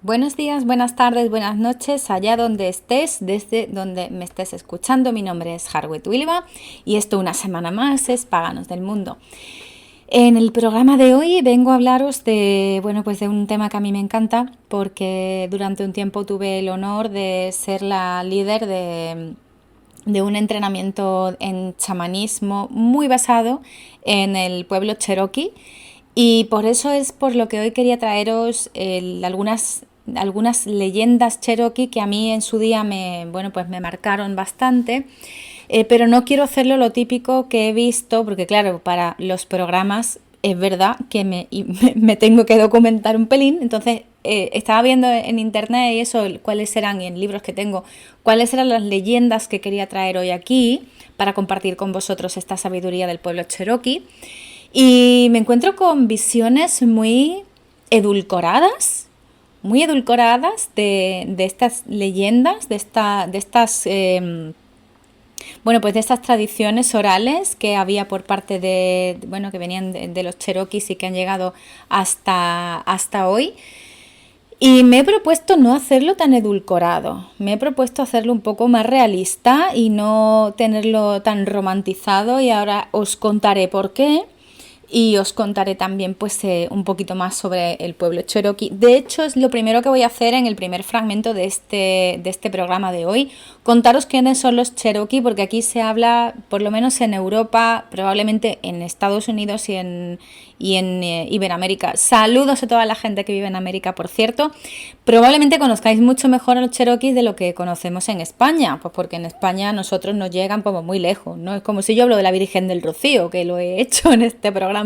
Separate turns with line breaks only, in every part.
Buenos días, buenas tardes, buenas noches, allá donde estés, desde donde me estés escuchando. Mi nombre es Harriet Wilba y esto una semana más es Paganos del Mundo. En el programa de hoy vengo a hablaros de un tema que a mí me encanta porque durante un tiempo tuve el honor de ser la líder de un entrenamiento en chamanismo muy basado en el pueblo cherokee. Y por eso es por lo que hoy quería traeros algunas leyendas cherokee que a mí en su día me marcaron bastante. Pero no quiero hacerlo lo típico que he visto, porque claro, para los programas es verdad que me tengo que documentar un pelín. Entonces estaba viendo en internet y eso, cuáles eran, y en libros que tengo, cuáles eran las leyendas que quería traer hoy aquí para compartir con vosotros esta sabiduría del pueblo cherokee. Y me encuentro con visiones muy edulcoradas de estas leyendas, de estas tradiciones orales que había por parte que venían de los cherokees y que han llegado hasta hoy. Y me he propuesto no hacerlo tan edulcorado, me he propuesto hacerlo un poco más realista y no tenerlo tan romantizado, y ahora os contaré por qué. Y os contaré también un poquito más sobre el pueblo cherokee. De hecho, es lo primero que voy a hacer en el primer fragmento de este programa de hoy. Contaros quiénes son los cherokee, porque aquí se habla, por lo menos en Europa, probablemente en Estados Unidos y en Iberoamérica. Saludos a toda la gente que vive en América, por cierto. Probablemente conozcáis mucho mejor a los cherokees de lo que conocemos en España, pues porque en España a nosotros nos llegan como muy lejos, ¿no? Es como si yo hablo de la Virgen del Rocío, que lo he hecho en este programa.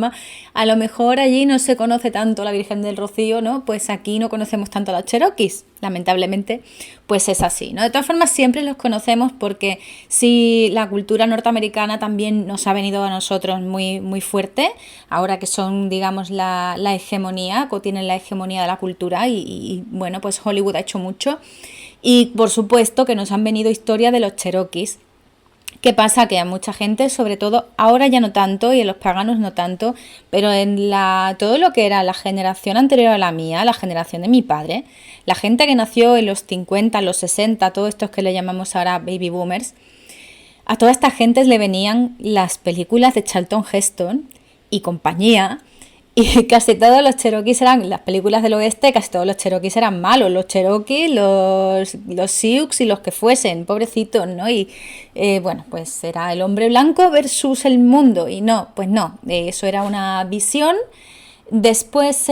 A lo mejor allí no se conoce tanto la Virgen del Rocío, ¿no? Pues aquí no conocemos tanto a los cherokees. Lamentablemente, pues es así, ¿no? De todas formas, siempre los conocemos porque sí, la cultura norteamericana también nos ha venido a nosotros muy, muy fuerte, ahora que son, digamos, la hegemonía, o tienen la hegemonía de la cultura, y bueno, pues Hollywood ha hecho mucho. Y por supuesto que nos han venido historias de los cherokees. ¿Qué pasa? Que a mucha gente, sobre todo ahora ya no tanto, y en los paganos no tanto, pero todo lo que era la generación anterior a la mía, la generación de mi padre, la gente que nació en los 50, los 60, todos estos que le llamamos ahora baby boomers, a toda esta gente le venían las películas de Charlton Heston y compañía. Y casi todos los cherokees eran, las películas del oeste, casi todos los cherokees eran malos, los cherokees, los sioux y los que fuesen, pobrecitos, ¿no? Y pues era el hombre blanco versus el mundo, y no, pues no, eso era una visión. Después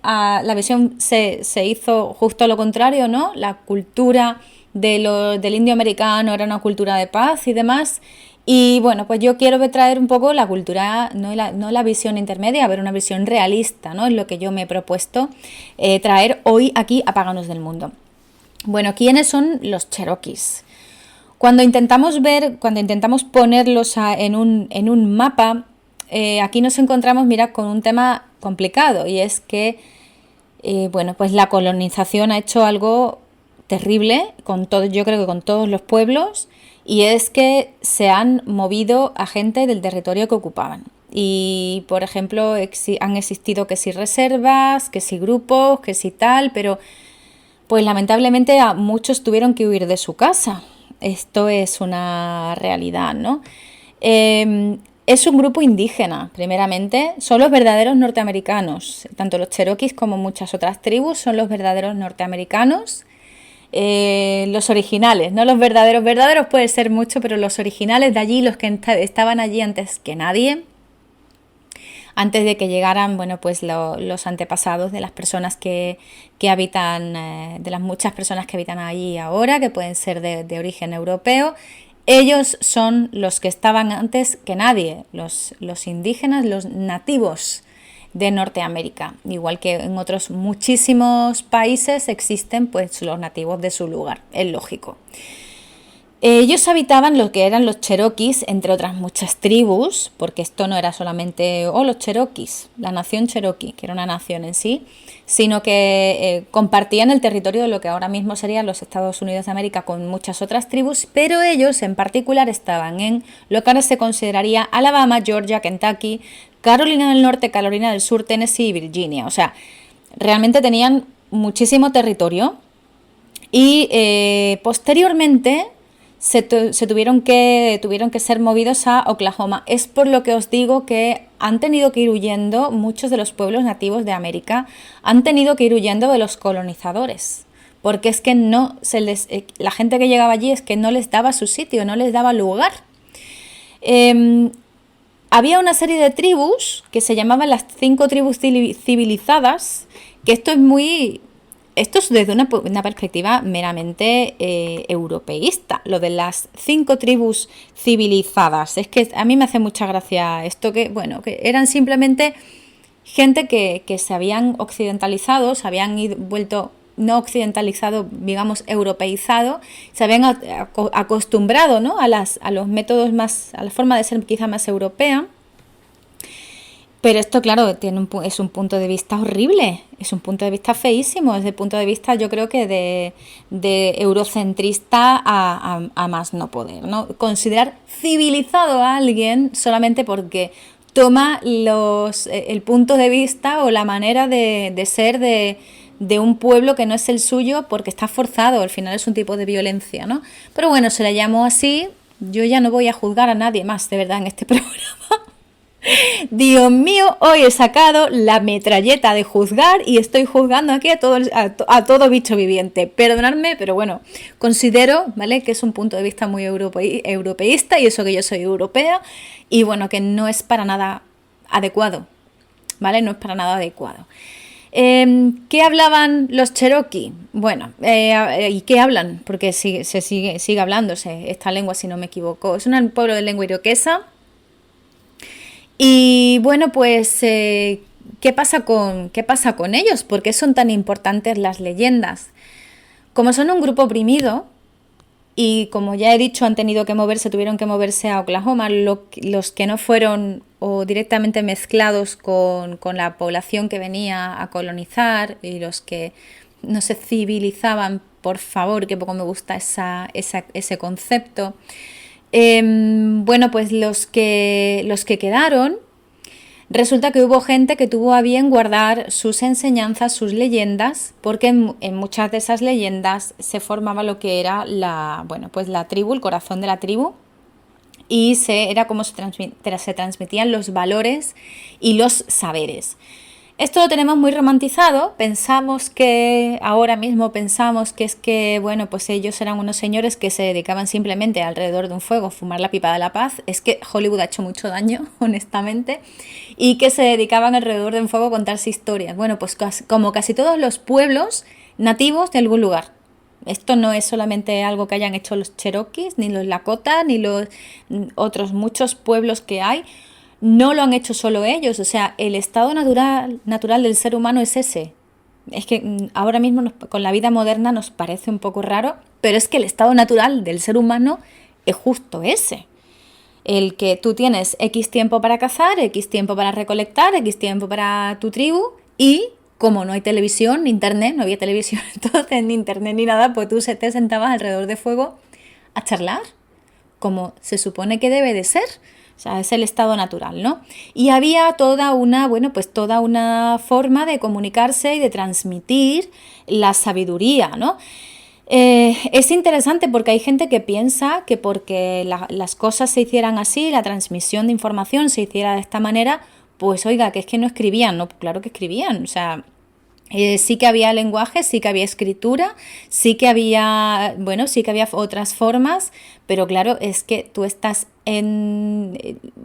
la visión se hizo justo lo contrario, ¿no? La cultura del indio americano era una cultura de paz y demás. Y bueno, pues yo quiero traer un poco la cultura, no la visión intermedia, pero una visión realista, ¿no? Es lo que yo me he propuesto traer hoy aquí a Paganos del Mundo. Bueno, ¿quiénes son los cherokees? Cuando intentamos ponerlos en un mapa, aquí nos encontramos, con un tema complicado, y es que pues la colonización ha hecho algo terrible yo creo que con todos los pueblos, y es que se han movido a gente del territorio que ocupaban. Y, por ejemplo, han existido que si reservas, que si grupos, que si tal, pero pues lamentablemente a muchos tuvieron que huir de su casa. Esto es una realidad, ¿no? Es un grupo indígena, primeramente. Son los verdaderos norteamericanos. Tanto los cherokees como muchas otras tribus son los verdaderos norteamericanos. Los originales, no los verdaderos. Verdaderos puede ser mucho, pero los originales de allí, los que estaban allí antes que nadie, antes de que llegaran, los antepasados de las personas que habitan, de las muchas personas que habitan allí ahora, que pueden ser de origen europeo. Ellos son los que estaban antes que nadie, los indígenas, los nativos de Norteamérica. Igual que en otros muchísimos países existen pues los nativos de su lugar, es lógico. Ellos habitaban lo que eran los cherokees, entre otras muchas tribus, porque esto no era solamente los cherokees, la nación cherokee, que era una nación en sí, sino que compartían el territorio de lo que ahora mismo serían los Estados Unidos de América con muchas otras tribus, pero ellos en particular estaban en lo que ahora se consideraría Alabama, Georgia, Kentucky, Carolina del Norte, Carolina del Sur, Tennessee y Virginia. O sea, realmente tenían muchísimo territorio y posteriormente tuvieron que ser movidos a Oklahoma. Es por lo que os digo que han tenido que ir huyendo muchos de los pueblos nativos de América, han tenido que ir huyendo de los colonizadores, porque es que la gente que llegaba allí es que no les daba su sitio, no les daba lugar. Había una serie de tribus que se llamaban las 5 tribus civilizadas, que esto es desde una perspectiva meramente europeísta, lo de las 5 tribus civilizadas. Es que a mí me hace mucha gracia esto, que eran simplemente gente que se habían occidentalizado, se habían vuelto no occidentalizado, digamos europeizado, se habían acostumbrado, ¿no?, a los métodos a la forma de ser quizá más europea. Pero esto, claro, es un punto de vista horrible, es un punto de vista feísimo, desde el punto de vista, yo creo que de eurocentrista a más no poder, ¿no? Considerar civilizado a alguien solamente porque toma el punto de vista o la manera de ser de un pueblo que no es el suyo porque está forzado, al final es un tipo de violencia, ¿no? Pero bueno, se le llamó así, yo ya no voy a juzgar a nadie más, de verdad, en este programa. Dios mío, hoy he sacado la metralleta de juzgar y estoy juzgando aquí a todo bicho viviente. Perdonadme, pero bueno, considero, ¿vale?, que es un punto de vista muy europeísta, y eso que yo soy europea, y bueno, que no es para nada adecuado, ¿vale? No es para nada adecuado. ¿Qué hablaban los Cherokee? Bueno, ¿y qué hablan? Porque sigue hablándose esta lengua, si no me equivoco. Es un pueblo de lengua iroquesa. Y bueno, pues, ¿qué pasa con ellos? ¿Por qué son tan importantes las leyendas? Como son un grupo oprimido, y como ya he dicho, tuvieron que moverse a Oklahoma, los que no fueron o directamente mezclados con la población que venía a colonizar, y los que no se civilizaban, por favor, que poco me gusta ese concepto. Bueno, pues los que quedaron, resulta que hubo gente que tuvo a bien guardar sus enseñanzas, sus leyendas, porque en muchas de esas leyendas se formaba lo que era la tribu, el corazón de la tribu, y era como se transmitían los valores y los saberes. Esto lo tenemos muy romantizado, ahora mismo pensamos que es que, bueno, pues ellos eran unos señores que se dedicaban simplemente alrededor de un fuego a fumar la pipa de la paz. Es que Hollywood ha hecho mucho daño, honestamente, y que se dedicaban alrededor de un fuego a contarse historias. Bueno, pues como casi todos los pueblos nativos de algún lugar. Esto no es solamente algo que hayan hecho los Cherokees, ni los Lakota, ni los otros muchos pueblos que hay. No lo han hecho solo ellos, o sea, el estado natural del ser humano es ese. Es que ahora mismo con la vida moderna nos parece un poco raro, pero es que el estado natural del ser humano es justo ese. El que tú tienes X tiempo para cazar, X tiempo para recolectar, X tiempo para tu tribu, y como no hay televisión, ni internet, no había televisión entonces, ni internet ni nada, pues tú te sentabas alrededor de fuego a charlar, como se supone que debe de ser. O sea, es el estado natural, ¿no? Y había toda una forma de comunicarse y de transmitir la sabiduría, ¿no? Es interesante porque hay gente que piensa que porque las cosas se hicieran así, la transmisión de información se hiciera de esta manera, pues oiga, que es que no escribían, ¿no? Claro que escribían, o sea, sí que había lenguaje, sí que había escritura, sí que había otras formas, pero claro, es que tú estás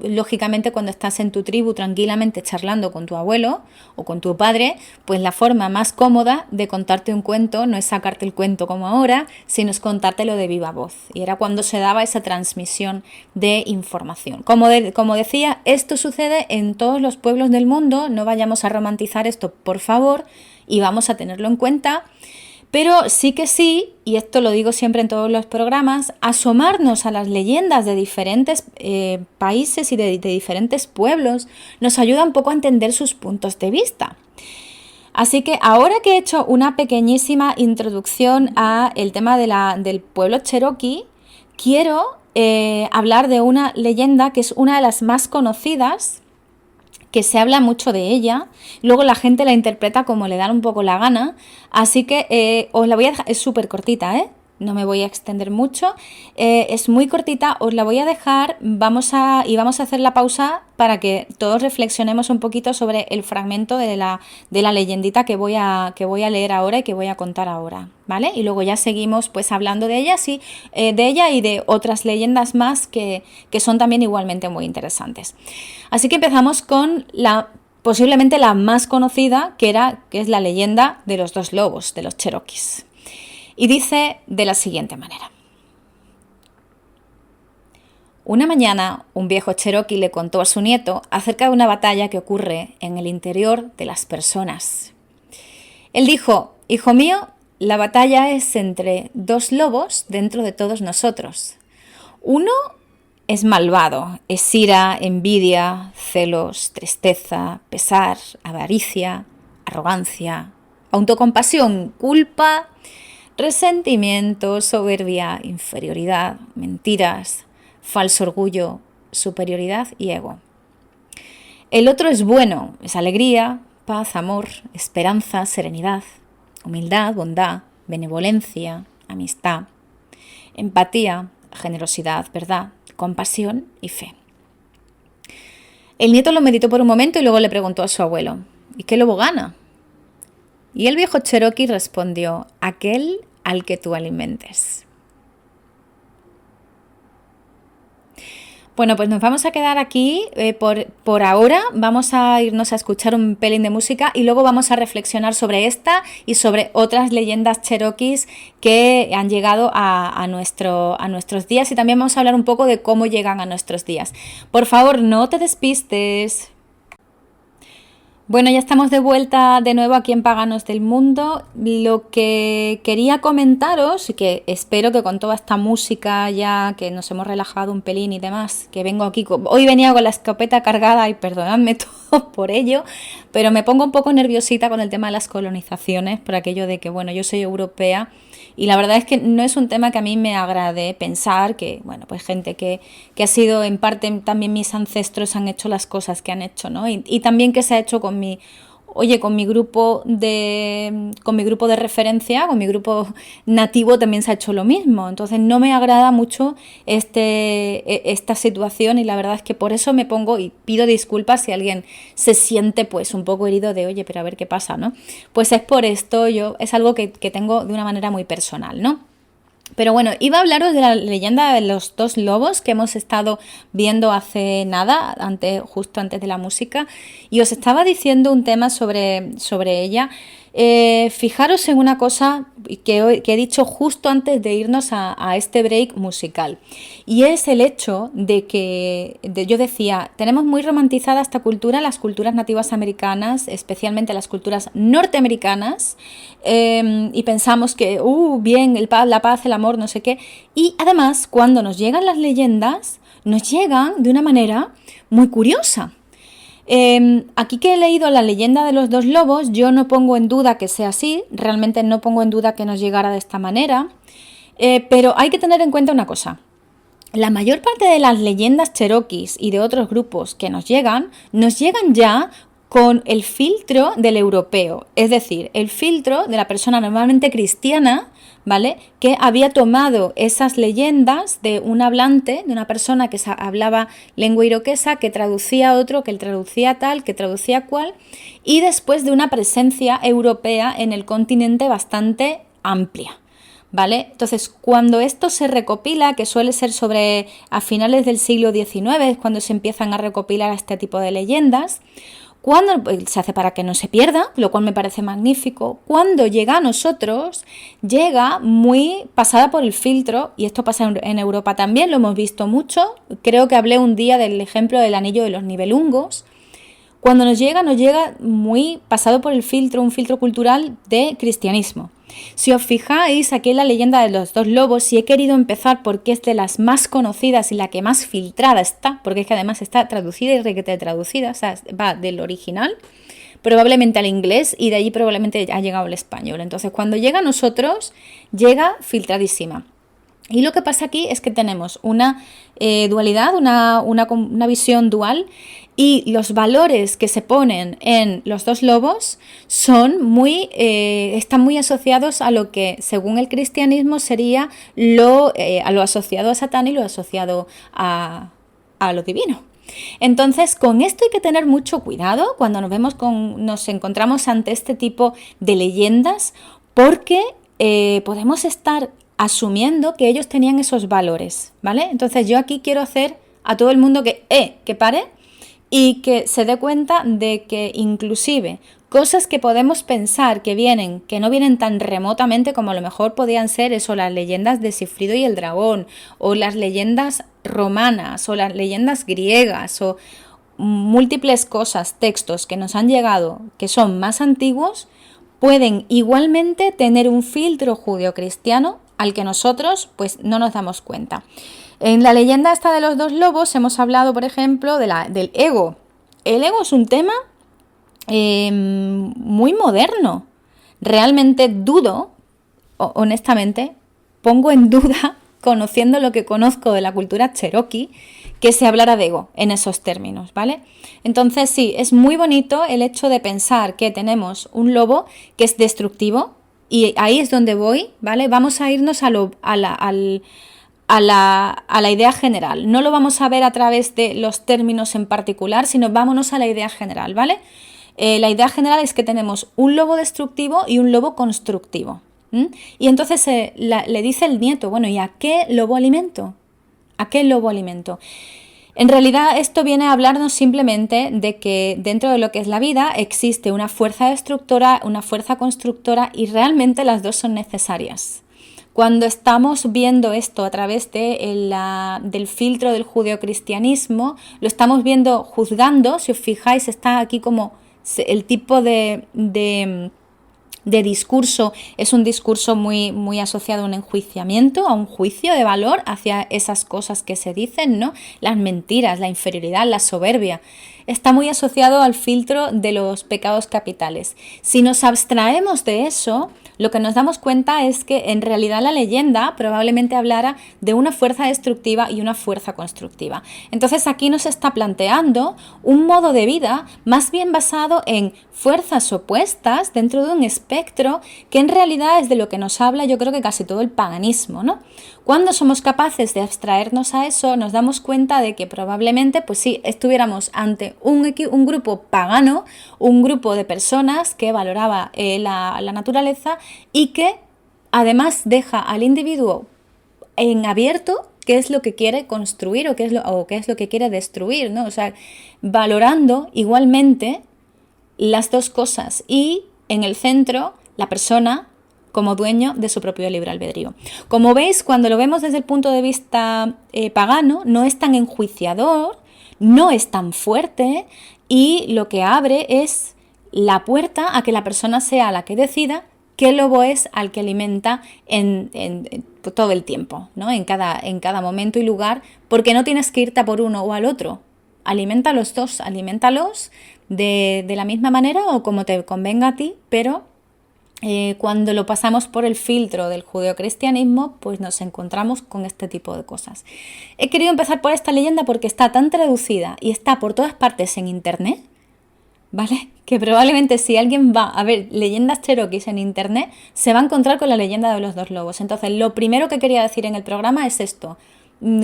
lógicamente cuando estás en tu tribu tranquilamente charlando con tu abuelo o con tu padre, pues la forma más cómoda de contarte un cuento no es sacarte el cuento como ahora, sino es contártelo de viva voz. Y era cuando se daba esa transmisión de información. Como decía, esto sucede en todos los pueblos del mundo, no vayamos a romantizar esto, por favor, y vamos a tenerlo en cuenta. Pero sí que sí, y esto lo digo siempre en todos los programas, asomarnos a las leyendas de diferentes países y de diferentes pueblos nos ayuda un poco a entender sus puntos de vista. Así que ahora que he hecho una pequeñísima introducción a el tema del pueblo Cherokee, quiero hablar de una leyenda que es una de las más conocidas, que se habla mucho de ella, luego la gente la interpreta como le dan un poco la gana, así que os la voy a dejar, es súper cortita, no me voy a extender mucho, es muy cortita, os la voy a dejar, vamos a hacer la pausa para que todos reflexionemos un poquito sobre el fragmento de la leyendita que voy a leer ahora y que voy a contar ahora, ¿vale? Y luego ya seguimos pues hablando de ella, sí, de ella y de otras leyendas más que son también igualmente muy interesantes. Así que empezamos con posiblemente la más conocida, que es la leyenda de los dos lobos, de los cherokees. Y dice de la siguiente manera. Una mañana, un viejo cherokee le contó a su nieto acerca de una batalla que ocurre en el interior de las personas. Él dijo: hijo mío, la batalla es entre dos lobos dentro de todos nosotros. Uno es malvado, es ira, envidia, celos, tristeza, pesar, avaricia, arrogancia, autocompasión, culpa, resentimiento, soberbia, inferioridad, mentiras, falso orgullo, superioridad y ego. El otro es bueno, es alegría, paz, amor, esperanza, serenidad, humildad, bondad, benevolencia, amistad, empatía, generosidad, verdad, compasión y fe. El nieto lo meditó por un momento y luego le preguntó a su abuelo: ¿y qué lobo gana? Y el viejo cherokee respondió: aquel al que tú alimentes. Bueno, pues nos vamos a quedar aquí por ahora. Vamos a irnos a escuchar un pelín de música y luego vamos a reflexionar sobre esta y sobre otras leyendas cherokees que han llegado a nuestros días, y también vamos a hablar un poco de cómo llegan a nuestros días. Por favor, no te despistes. Bueno, ya estamos de vuelta de nuevo aquí en Paganos del Mundo. Lo que quería comentaros, y que espero que con toda esta música ya que nos hemos relajado un pelín y demás, que vengo aquí, hoy venía con la escopeta cargada y perdonadme todo por ello, pero me pongo un poco nerviosita con el tema de las colonizaciones, por aquello de que, bueno, yo soy europea y la verdad es que no es un tema que a mí me agrade pensar que, bueno, pues gente que ha sido en parte también mis ancestros han hecho las cosas que han hecho, ¿no? Y también que se ha hecho con mi grupo de referencia, con mi grupo nativo también se ha hecho lo mismo. Entonces no me agrada mucho esta situación, y la verdad es que por eso me pongo y pido disculpas si alguien se siente pues un poco herido de oye, pero a ver qué pasa, ¿no? Pues es por esto, es algo que tengo de una manera muy personal, ¿no? Pero bueno, iba a hablaros de la leyenda de los dos lobos que hemos estado viendo hace nada, justo antes de la música, y os estaba diciendo un tema sobre ella. Fijaros en una cosa que he dicho justo antes de irnos a este break musical, y es el hecho de que yo decía, tenemos muy romantizada esta cultura, las culturas nativas americanas, especialmente las culturas norteamericanas, y pensamos que, bien, la paz, el amor, no sé qué, y además cuando nos llegan las leyendas, nos llegan de una manera muy curiosa. Aquí que he leído la leyenda de los dos lobos, yo no pongo en duda que sea así, realmente no pongo en duda que nos llegara de esta manera, pero hay que tener en cuenta una cosa. La mayor parte de las leyendas cherokees y de otros grupos que nos llegan ya con el filtro del europeo, es decir, el filtro de la persona normalmente cristiana, ¿vale?, que había tomado esas leyendas de un hablante, de una persona que hablaba lengua iroquesa, que traducía a otro, que traducía tal, que traducía cual, y después de una presencia europea en el continente bastante amplia, ¿vale? Entonces, cuando esto se recopila, que suele ser a finales del siglo XIX, es cuando se empiezan a recopilar este tipo de leyendas, cuando se hace para que no se pierda, lo cual me parece magnífico. Cuando llega a nosotros, llega muy pasada por el filtro, y esto pasa en Europa también, lo hemos visto mucho. Creo que hablé un día del ejemplo del anillo de los Nibelungos. Cuando nos llega muy pasado por el filtro, un filtro cultural de cristianismo. Si os fijáis, aquí en la leyenda de los dos lobos, y he querido empezar porque es de las más conocidas y la que más filtrada está, porque es que además está traducida y requete traducida, o sea, va del original probablemente al inglés y de allí probablemente ha llegado al español. Entonces, cuando llega a nosotros, llega filtradísima. Y lo que pasa aquí es que tenemos una dualidad, una visión dual, y los valores que se ponen en los dos lobos están muy asociados a lo que, según el cristianismo, sería a lo asociado a Satán y lo asociado a lo divino. Entonces, con esto hay que tener mucho cuidado cuando nos encontramos ante este tipo de leyendas, porque podemos estar asumiendo que ellos tenían esos valores, ¿vale? Entonces yo aquí quiero hacer a todo el mundo que pare y que se dé cuenta de que inclusive cosas que podemos pensar que no vienen tan remotamente como a lo mejor podían ser eso, las leyendas de Sigfrido y el dragón, o las leyendas romanas, o las leyendas griegas, o múltiples cosas, textos que nos han llegado, que son más antiguos, pueden igualmente tener un filtro judeocristiano al que nosotros pues no nos damos cuenta. En la leyenda esta de los dos lobos hemos hablado, por ejemplo, del ego. El ego es un tema muy moderno. Realmente dudo, honestamente, pongo en duda, conociendo lo que conozco de la cultura cherokee, que se hablara de ego en esos términos, ¿vale? Entonces sí, es muy bonito el hecho de pensar que tenemos un lobo que es destructivo, y ahí es donde voy, ¿vale? Vamos a irnos a la idea general. No lo vamos a ver a través de los términos en particular, sino vámonos a la idea general, ¿vale? La idea general es que tenemos un lobo destructivo y un lobo constructivo. Y entonces le dice el nieto, bueno, ¿y a qué lobo alimento? ¿A qué lobo alimento? En realidad esto viene a hablarnos simplemente de que dentro de lo que es la vida existe una fuerza destructora, una fuerza constructora, y realmente las dos son necesarias. Cuando estamos viendo esto a través del filtro del judeocristianismo, lo estamos viendo juzgando. Si os fijáis, está aquí como el tipo de discurso es un discurso muy, muy asociado a un enjuiciamiento, a un juicio de valor hacia esas cosas que se dicen, ¿no? Las mentiras, la inferioridad, la soberbia. Está muy asociado al filtro de los pecados capitales. Si nos abstraemos de eso, lo que nos damos cuenta es que en realidad la leyenda probablemente hablara de una fuerza destructiva y una fuerza constructiva. Entonces aquí nos está planteando un modo de vida más bien basado en fuerzas opuestas dentro de un espectro que en realidad es de lo que nos habla, yo creo que casi todo el paganismo, ¿no? Cuando somos capaces de abstraernos a eso, nos damos cuenta de que probablemente, pues sí, estuviéramos ante un grupo pagano, un grupo de personas que valoraba la naturaleza, y que además deja al individuo en abierto qué es lo que quiere construir o qué es lo que quiere destruir, ¿no? O sea, valorando igualmente las dos cosas, y en el centro la persona como dueño de su propio libre albedrío. Como veis, cuando lo vemos desde el punto de vista pagano, no es tan enjuiciador, no es tan fuerte, y lo que abre es la puerta a que la persona sea la que decida qué lobo es al que alimenta en todo el tiempo, ¿no? En cada momento y lugar, porque no tienes que irte a por uno o al otro. Alimenta a los dos, alimentalos de la misma manera o como te convenga a ti, pero cuando lo pasamos por el filtro del judeocristianismo, pues nos encontramos con este tipo de cosas. He querido empezar por esta leyenda porque está tan traducida y está por todas partes en internet, ¿vale? Que probablemente si alguien va a ver leyendas cherokees en internet, se va a encontrar con la leyenda de los dos lobos. Entonces, lo primero que quería decir en el programa es esto.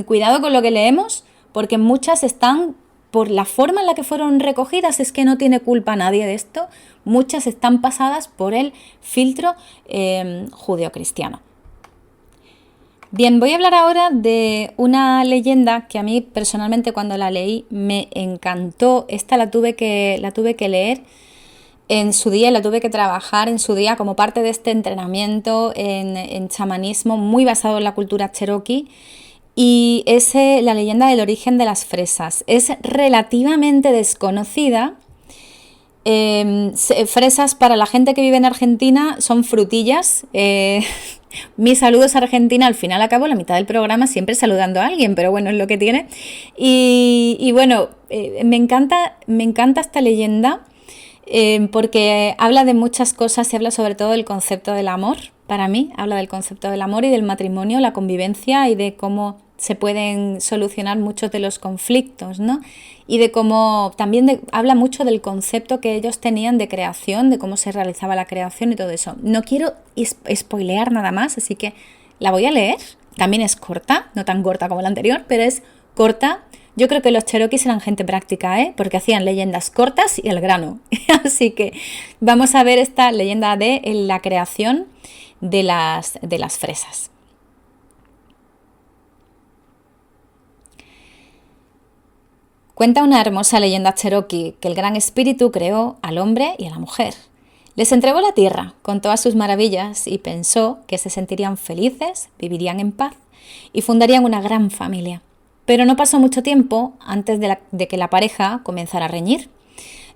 Cuidado con lo que leemos, porque muchas están, por la forma en la que fueron recogidas, es que no tiene culpa nadie de esto, muchas están pasadas por el filtro judeocristiano. Bien, voy a hablar ahora de una leyenda que a mí personalmente cuando la leí me encantó. Esta la tuve que leer en su día, la tuve que trabajar en su día como parte de este entrenamiento en chamanismo muy basado en la cultura cherokee. Y es la leyenda del origen de las fresas. Es relativamente desconocida. Fresas, para la gente que vive en Argentina, son frutillas. Mis saludos a Argentina. Al final acabo la mitad del programa siempre saludando a alguien, pero bueno, es lo que tiene. Y bueno, me encanta esta leyenda porque habla de muchas cosas y habla sobre todo del concepto del amor. para mí, habla del concepto del amor y del matrimonio, la convivencia y de cómo se pueden solucionar muchos de los conflictos, ¿no? Y de cómo también habla mucho del concepto que ellos tenían de creación, de cómo se realizaba la creación y todo eso. No quiero spoilear nada más, así que la voy a leer. También es corta, no tan corta como la anterior, pero es corta. Yo creo que los cherokees eran gente práctica, porque hacían leyendas cortas y al grano. Así que vamos a ver esta leyenda de la creación de las fresas. Cuenta una hermosa leyenda cherokee que el Gran Espíritu creó al hombre y a la mujer. Les entregó la tierra con todas sus maravillas y pensó que se sentirían felices, vivirían en paz y fundarían una gran familia. Pero no pasó mucho tiempo antes de que la pareja comenzara a reñir.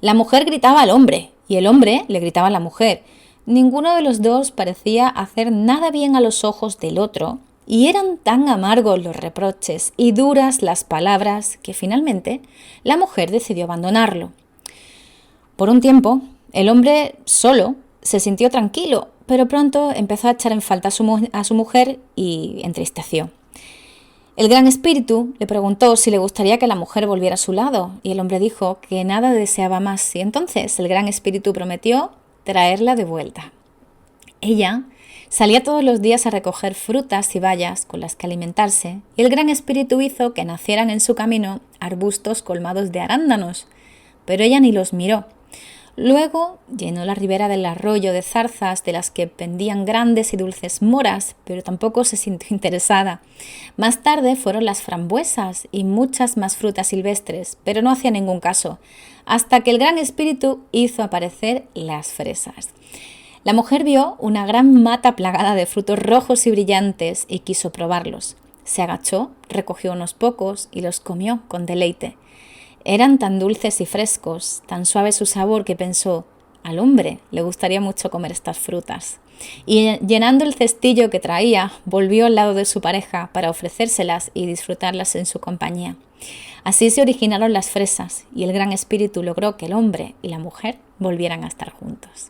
La mujer gritaba al hombre y el hombre le gritaba a la mujer. Ninguno de los dos parecía hacer nada bien a los ojos del otro y eran tan amargos los reproches y duras las palabras que finalmente la mujer decidió abandonarlo. Por un tiempo, el hombre solo se sintió tranquilo, pero pronto empezó a echar en falta a su mujer y entristeció. El Gran Espíritu le preguntó si le gustaría que la mujer volviera a su lado y el hombre dijo que nada deseaba más y entonces el Gran Espíritu prometió traerla de vuelta. Ella salía todos los días a recoger frutas y bayas con las que alimentarse y el Gran Espíritu hizo que nacieran en su camino arbustos colmados de arándanos, pero ella ni los miró. Luego llenó la ribera del arroyo de zarzas de las que pendían grandes y dulces moras, pero tampoco se sintió interesada. Más tarde fueron las frambuesas y muchas más frutas silvestres, pero no hacía ningún caso, hasta que el Gran Espíritu hizo aparecer las fresas. La mujer vio una gran mata plagada de frutos rojos y brillantes y quiso probarlos. Se agachó, recogió unos pocos y los comió con deleite. Eran tan dulces y frescos, tan suave su sabor que pensó, al hombre le gustaría mucho comer estas frutas. Y llenando el cestillo que traía, volvió al lado de su pareja para ofrecérselas y disfrutarlas en su compañía. Así se originaron las fresas y el Gran Espíritu logró que el hombre y la mujer volvieran a estar juntos.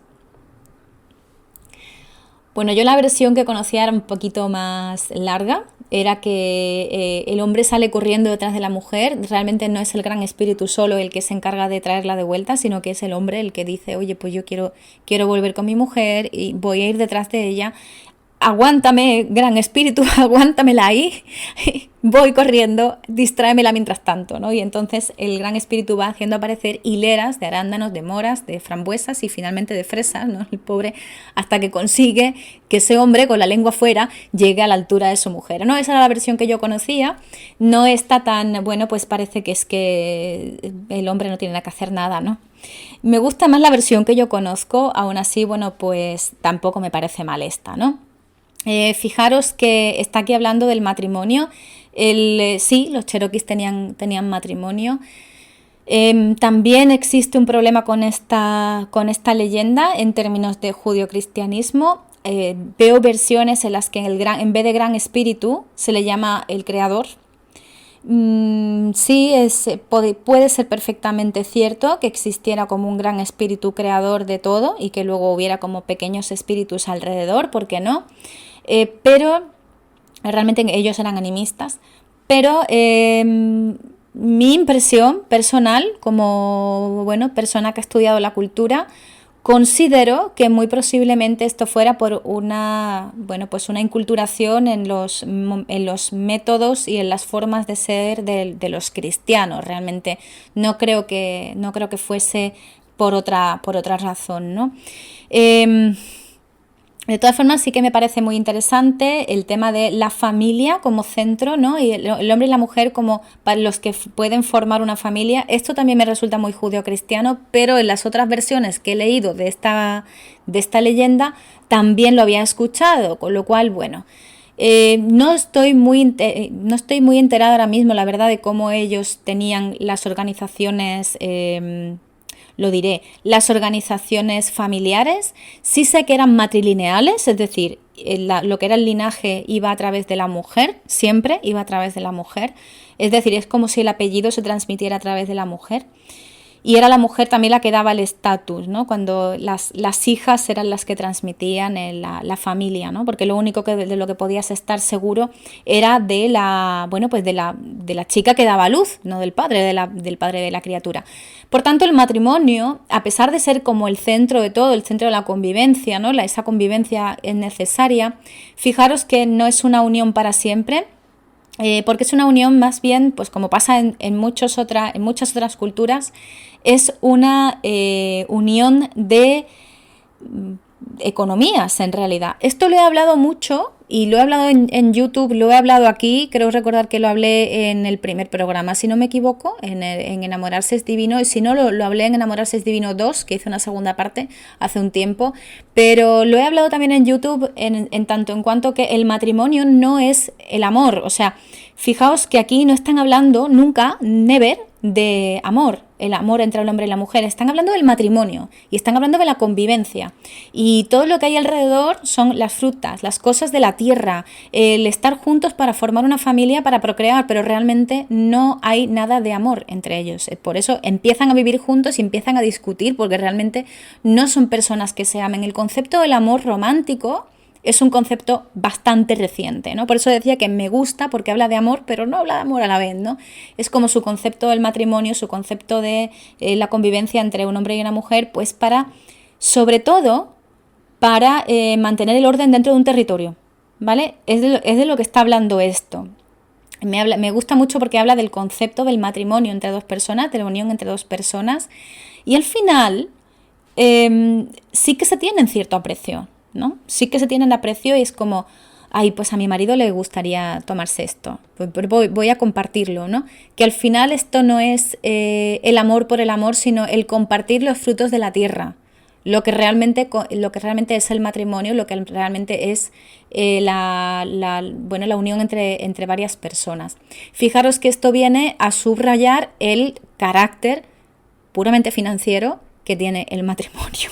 Bueno, yo la versión que conocía era un poquito más larga, era que el hombre sale corriendo detrás de la mujer, realmente no es el Gran Espíritu solo el que se encarga de traerla de vuelta, sino que es el hombre el que dice, oye, pues yo quiero volver con mi mujer y voy a ir detrás de ella. Aguántame, Gran Espíritu, aguántamela ahí, voy corriendo, distráemela mientras tanto, ¿no? Y entonces el Gran Espíritu va haciendo aparecer hileras de arándanos, de moras, de frambuesas y finalmente de fresas, ¿no? El pobre, hasta que consigue que ese hombre con la lengua fuera llegue a la altura de su mujer, ¿no? Esa era la versión que yo conocía, no está tan, bueno, pues parece que es que el hombre no tiene que hacer nada, ¿no? Me gusta más la versión que yo conozco, aún así, bueno, pues tampoco me parece mal esta, ¿no? Fijaros que está aquí hablando del matrimonio. Sí, los cherokees tenían matrimonio. También existe un problema con esta leyenda en términos de judio-cristianismo. Veo versiones en las que en vez de Gran Espíritu se le llama el Creador. Sí, puede ser perfectamente cierto que existiera como un gran espíritu creador de todo y que luego hubiera como pequeños espíritus alrededor, ¿por qué no? Pero realmente ellos eran animistas, pero mi impresión personal como persona que ha estudiado la cultura, considero que muy posiblemente esto fuera por una inculturación en los métodos y en las formas de ser de los cristianos. Realmente no creo que fuese por otra razón, ¿no? De todas formas, sí que me parece muy interesante el tema de la familia como centro, ¿no? Y el hombre y la mujer como para los que pueden formar una familia. Esto también me resulta muy judeocristiano, pero en las otras versiones que he leído de esta leyenda también lo había escuchado, con lo cual, bueno, no estoy muy enterada ahora mismo, la verdad, de cómo ellos tenían las organizaciones las organizaciones familiares. Sí sé que eran matrilineales, es decir, lo que era el linaje iba a través de la mujer, siempre iba a través de la mujer, es decir, es como si el apellido se transmitiera a través de la mujer. y era la mujer también la que daba el estatus, ¿no? Cuando las hijas eran las que transmitían la familia, ¿no? Porque lo único de lo que podías estar seguro era de la, bueno, pues de la chica que daba luz, no del padre, del padre de la criatura. Por tanto, el matrimonio, a pesar de ser como el centro de todo, el centro de la convivencia, ¿no? Esa convivencia es necesaria. Fijaros que no es una unión para siempre, porque es una unión más bien, pues como pasa en muchas otras culturas, es una unión de economías en realidad. Esto lo he hablado mucho y lo he hablado en YouTube, lo he hablado aquí, creo recordar que lo hablé en el primer programa, si no me equivoco, en Enamorarse es Divino, y si no lo hablé en Enamorarse es Divino 2, que hice una segunda parte hace un tiempo, pero lo he hablado también en YouTube en tanto en cuanto que el matrimonio no es el amor, o sea, fijaos que aquí no están hablando nunca, never, de amor, el amor entre el hombre y la mujer, están hablando del matrimonio y están hablando de la convivencia, y todo lo que hay alrededor son las frutas, las cosas de la tierra, el estar juntos para formar una familia, para procrear, pero realmente no hay nada de amor entre ellos. Por eso empiezan a vivir juntos y empiezan a discutir, porque realmente no son personas que se amen. El concepto del amor romántico es un concepto bastante reciente, ¿no? Por eso decía que me gusta, porque habla de amor, pero no habla de amor a la vez, ¿no? Es como su concepto del matrimonio, su concepto de la convivencia entre un hombre y una mujer, pues para, sobre todo, para mantener el orden dentro de un territorio, ¿vale? Es de lo que está hablando esto. Me gusta mucho porque habla del concepto del matrimonio entre dos personas, de la unión entre dos personas, y al final sí que se tienen cierto aprecio, ¿no? Sí que se tienen aprecio y es como, ay, pues a mi marido le gustaría tomarse esto, pues voy a compartirlo, ¿no? Que al final esto no es el amor por el amor, sino el compartir los frutos de la tierra, lo que realmente es el matrimonio, lo que realmente es la unión entre varias personas. Fijaros que esto viene a subrayar el carácter puramente financiero que tiene el matrimonio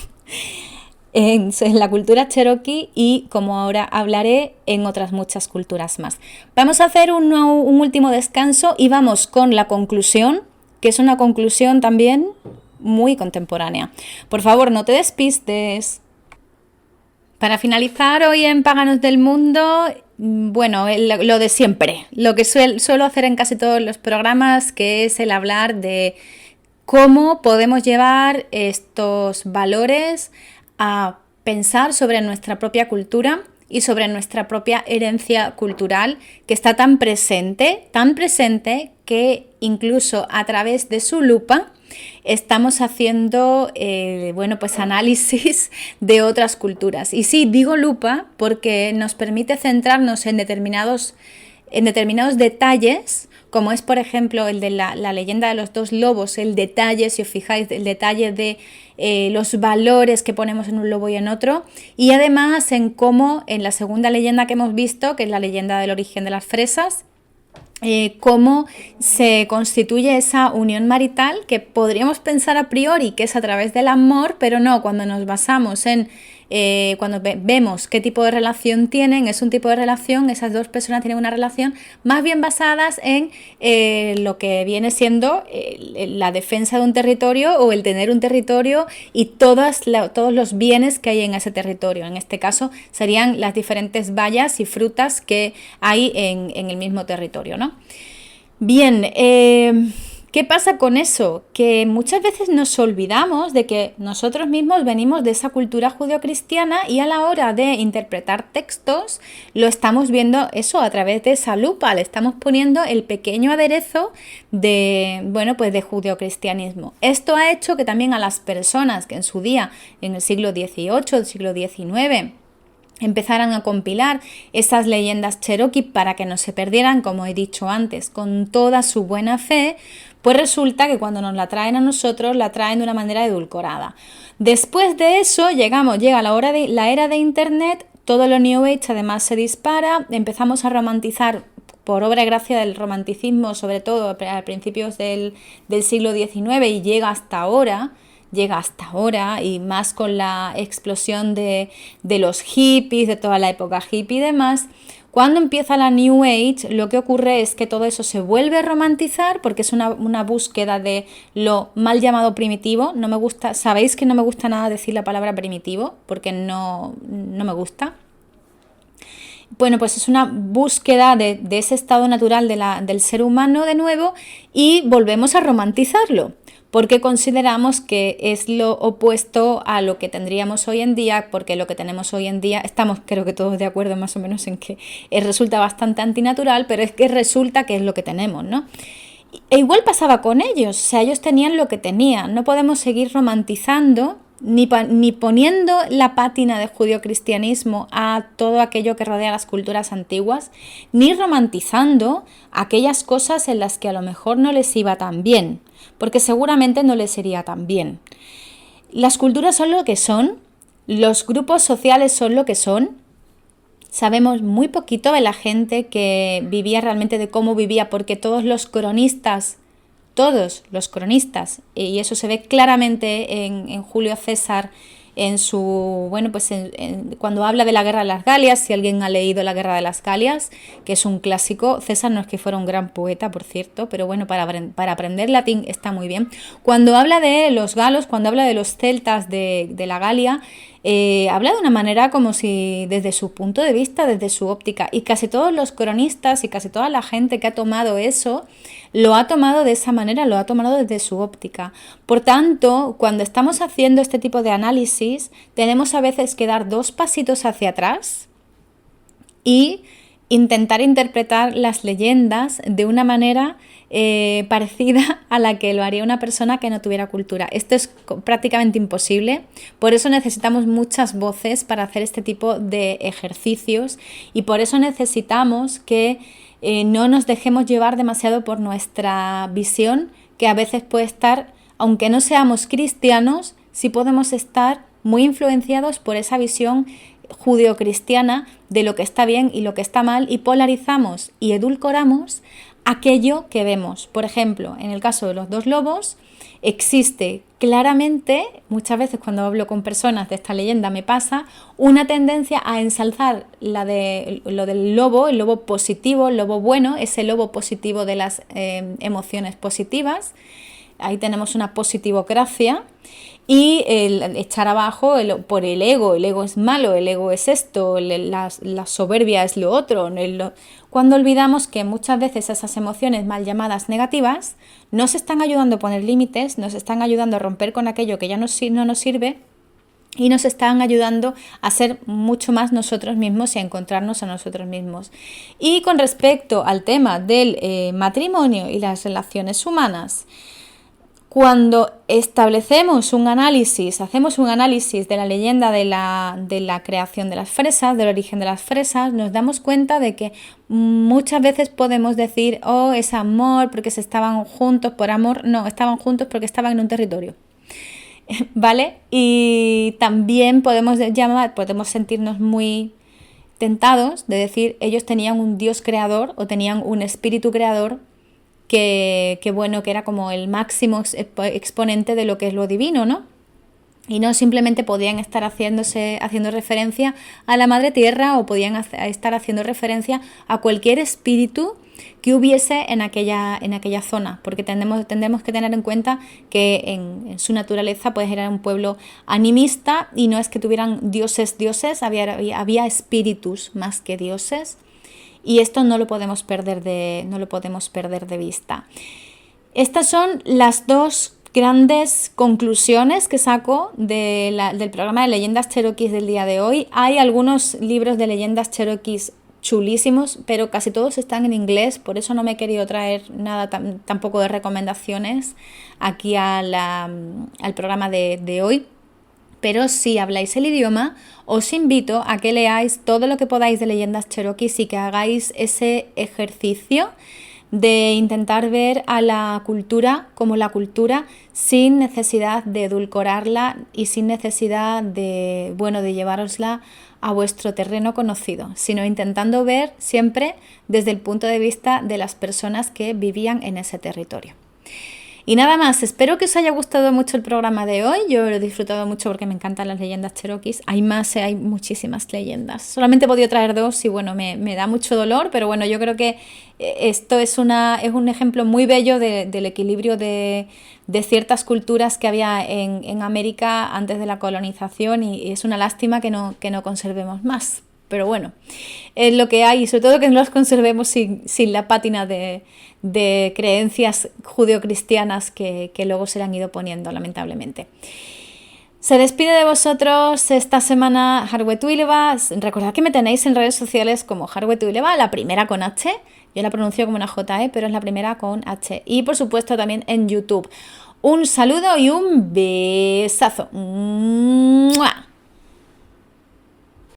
en la cultura cherokee y, como ahora hablaré, en otras muchas culturas más. Vamos a hacer un último descanso y vamos con la conclusión, que es una conclusión también muy contemporánea. Por favor, no te despistes. Para finalizar hoy en Paganos del Mundo, bueno, lo de siempre, lo que suelo hacer en casi todos los programas, que es el hablar de cómo podemos llevar estos valores a pensar sobre nuestra propia cultura y sobre nuestra propia herencia cultural, que está tan presente que incluso a través de su lupa estamos haciendo pues análisis de otras culturas. Y sí, digo lupa porque nos permite centrarnos en determinados detalles, como es, por ejemplo, el de la leyenda de los dos lobos, el detalle, si os fijáis, el detalle de los valores que ponemos en un lobo y en otro, y además en cómo en la segunda leyenda que hemos visto, que es la leyenda del origen de las fresas, cómo se constituye esa unión marital que podríamos pensar a priori que es a través del amor, pero no, cuando nos basamos en cuando vemos qué tipo de relación tienen, es un tipo de relación, esas dos personas tienen una relación más bien basadas en lo que viene siendo la defensa de un territorio o el tener un territorio y todos los bienes que hay en ese territorio. En este caso serían las diferentes bayas y frutas que hay en el mismo territorio, ¿no? Bien, ¿qué pasa con eso? Que muchas veces nos olvidamos de que nosotros mismos venimos de esa cultura judeocristiana y a la hora de interpretar textos lo estamos viendo eso a través de esa lupa, le estamos poniendo el pequeño aderezo de judeocristianismo. Esto ha hecho que también a las personas que en su día, en el siglo XVIII, el siglo XIX, empezaran a compilar esas leyendas cherokee para que no se perdieran, como he dicho antes, con toda su buena fe, pues resulta que cuando nos la traen a nosotros, la traen de una manera edulcorada. Después de eso, llega la era de Internet, todo lo New Age además se dispara, empezamos a romantizar, por obra y gracia del romanticismo, sobre todo a principios del siglo XIX y llega hasta ahora, llega hasta ahora, y más con la explosión de los hippies, de toda la época hippie y demás. Cuando empieza la New Age, lo que ocurre es que todo eso se vuelve a romantizar porque es una búsqueda de lo mal llamado primitivo. No me gusta, sabéis que no me gusta nada decir la palabra primitivo porque no me gusta. Bueno, pues es una búsqueda de ese estado natural del ser humano de nuevo, y volvemos a romantizarlo porque consideramos que es lo opuesto a lo que tendríamos hoy en día, porque lo que tenemos hoy en día, estamos creo que todos de acuerdo más o menos en que resulta bastante antinatural, pero es que resulta que es lo que tenemos, ¿no? E igual pasaba con ellos, o sea, ellos tenían lo que tenían. No podemos seguir romantizando ni poniendo la pátina de judio-cristianismo a todo aquello que rodea las culturas antiguas, ni romantizando aquellas cosas en las que a lo mejor no les iba tan bien, porque seguramente no les iría tan bien. Las culturas son lo que son, los grupos sociales son lo que son. Sabemos muy poquito de la gente que vivía realmente, de cómo vivía, porque todos los cronistas, y eso se ve claramente en Julio César, en su, bueno, pues cuando habla de la guerra de las Galias, si alguien ha leído la guerra de las Galias, que es un clásico. César no es que fuera un gran poeta, por cierto, pero bueno, para aprender latín está muy bien. Cuando habla de los galos, cuando habla de los celtas de la Galia, habla de una manera como si desde su punto de vista, desde su óptica, y casi todos los cronistas y casi toda la gente que ha tomado eso, lo ha tomado de esa manera, lo ha tomado desde su óptica. Por tanto, cuando estamos haciendo este tipo de análisis, tenemos a veces que dar 2 pasitos hacia atrás y intentar interpretar las leyendas de una manera parecida a la que lo haría una persona que no tuviera cultura. Esto es prácticamente imposible, por eso necesitamos muchas voces para hacer este tipo de ejercicios, y por eso necesitamos que no nos dejemos llevar demasiado por nuestra visión, que a veces puede estar, aunque no seamos cristianos, sí podemos estar muy influenciados por esa visión judeocristiana de lo que está bien y lo que está mal, y polarizamos y edulcoramos aquello que vemos. Por ejemplo, en el caso de los 2 lobos, existe claramente, muchas veces cuando hablo con personas de esta leyenda me pasa, una tendencia a ensalzar lo del lobo, el lobo positivo, el lobo bueno, ese lobo positivo de las emociones positivas. Ahí tenemos una positivocracia, y el echar abajo por el ego es malo, el ego es esto, la soberbia es lo otro. Cuando olvidamos que muchas veces esas emociones mal llamadas negativas nos están ayudando a poner límites, nos están ayudando a romper con aquello que ya no nos sirve, y nos están ayudando a ser mucho más nosotros mismos y a encontrarnos a nosotros mismos. Y con respecto al tema del matrimonio y las relaciones humanas, cuando establecemos un análisis, hacemos un análisis de la leyenda de la creación de las fresas, del origen de las fresas, nos damos cuenta de que muchas veces podemos decir, oh, es amor porque se estaban juntos por amor. No, estaban juntos porque estaban en un territorio, ¿vale? Y también podemos sentirnos muy tentados de decir, ellos tenían un Dios creador o tenían un espíritu creador que era como el máximo exponente de lo que es lo divino, ¿no? Y no simplemente podían estar haciendo referencia a la Madre Tierra, o podían estar haciendo referencia a cualquier espíritu que hubiese en aquella zona, porque tendremos que tener en cuenta que en su naturaleza pues era un pueblo animista, y no es que tuvieran dioses, había espíritus más que dioses. Y esto no lo podemos perder de vista. Estas son las 2 grandes conclusiones que saco del programa de leyendas cherokees del día de hoy. Hay algunos libros de leyendas cherokees chulísimos, pero casi todos están en inglés, por eso no me he querido traer nada tampoco de recomendaciones aquí al programa de hoy. Pero si habláis el idioma, os invito a que leáis todo lo que podáis de leyendas cherokees y que hagáis ese ejercicio de intentar ver a la cultura como la cultura, sin necesidad de edulcorarla y sin necesidad de llevárosla a vuestro terreno conocido, sino intentando ver siempre desde el punto de vista de las personas que vivían en ese territorio. Y nada más, espero que os haya gustado mucho el programa de hoy. Yo lo he disfrutado mucho porque me encantan las leyendas cherokees. Hay más, hay muchísimas leyendas. Solamente he podido traer dos y bueno, me da mucho dolor, pero bueno, yo creo que esto es un ejemplo muy bello del equilibrio de ciertas culturas que había en América antes de la colonización y es una lástima que no conservemos más. Pero bueno, es lo que hay y sobre todo que no los conservemos sin la pátina de creencias judeocristianas que luego se le han ido poniendo, lamentablemente. Se despide de vosotros esta semana Harwetuileva. Recordad que me tenéis en redes sociales como Harwetuileva, la primera con H. Yo la pronuncio como una J, pero es la primera con H. Y por supuesto también en YouTube. Un saludo y un besazo.